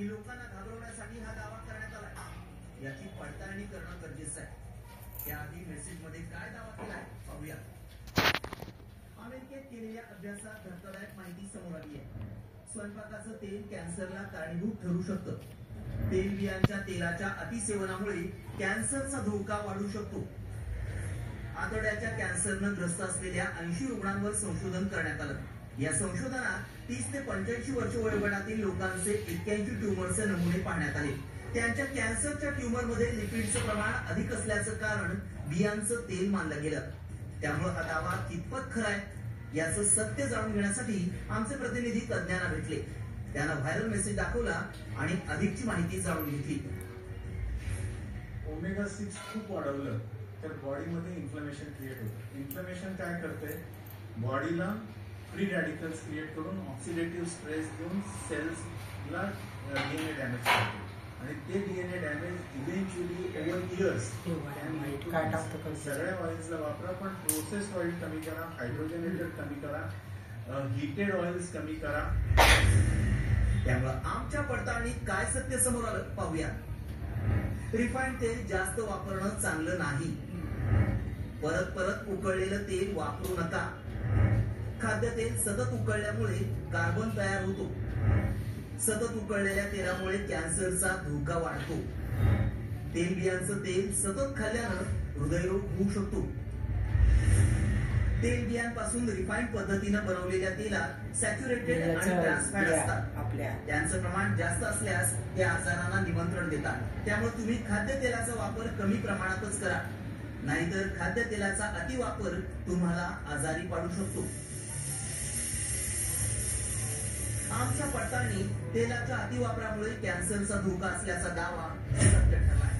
की लोकांना घाबरवण्यासाठी हा दावा करण्यात आला, याची पडताळणी करणं गरजेचं आहे. त्याआधी मेसेजमध्ये काय दावा केलाय पाहूया. अमेरिकेत केलेल्या अभ्यासात धक्कादायक माहिती समोर आली आहे. स्वयंपाकाचं तेल कॅन्सरला कारणीभूत ठरू शकतं. तेलबियांच्या तेलाच्या अतिसेवनामुळे कॅन्सरचा धोका वाढू शकतो. आतड्याच्या कॅन्सरनं ग्रस्त असलेल्या 80 रुग्णांवर संशोधन करण्यात आलं. या संशोधनात 30 ते 85 वर्ष वयोगटातील लोकांचे 81 ट्यूमरचे नमुने पाहण्यात आले. त्यांच्या कॅन्सरच्या ट्यूमरमध्ये लिपिडचं प्रमाण अधिक असल्याचं कारण बियांचं तेल मानलं गेलं. त्यामुळे हा दावा कितपत खरा आहे याचं सत्य जाणून घेण्यासाठी आमचे प्रतिनिधी तज्ञांना भेटले. त्यांना व्हायरल मेसेज दाखवला आणि अधिकची माहिती जाणून घेतली. ओमेगा 6 खूप वाढवलं तर बॉडीमध्ये इन्फ्लमेशन क्रिएट होतं. इन्फ्लमेशन काय करते, बॉडीला फ्री रॅडिकल्स क्रिएट करून ऑक्सिडेटिव्ह स्ट्रेस देऊन सेल्सला डीएनए डॅमेज करते आणि ते DNA damage eventually over years सगळ्या ऑइल्सला वापरा, पण प्रोसेस्ड ऑइल कमी करा, हायड्रोजनेटेड कमी करा, हीटेड ऑइल्स कमी करा. त्यामुळे आमच्या पडताळणीत काय सत्य समोर आलं पाहूया. रिफाईंड तेल जास्त वापरणं चांगलं नाही. परत परत उकळलेलं तेल वापरू नका. खाद्यतेल सतत उकळल्यामुळे कार्बन तयार होतो. सतत उकळलेल्या तेलामुळे कॅन्सरचा धोका वाढतो. तेलबियांचं तेल सतत खाल्ल्यानं हृदयरोग होऊ शकतो. तेलबियांपासून रिफाईंड पद्धतीनं बनवलेल्या तेलात सॅच्युरेटेड आणि ट्रान्स फॅट असतात. त्यांचं प्रमाण जास्त असल्यास ते आजारांना निमंत्रण देतात. त्यामुळे तुम्ही खाद्यतेलाचा वापर कमी प्रमाणातच करा, नाहीतर खाद्यतेलाचा अतिवापर तुम्हाला आजारी पाडू शकतो. आमच्या पडताळणी तेलाच्या अतिवापरामुळे कॅन्सरचा धोका असल्याचा दावा सत्य ठरलाय.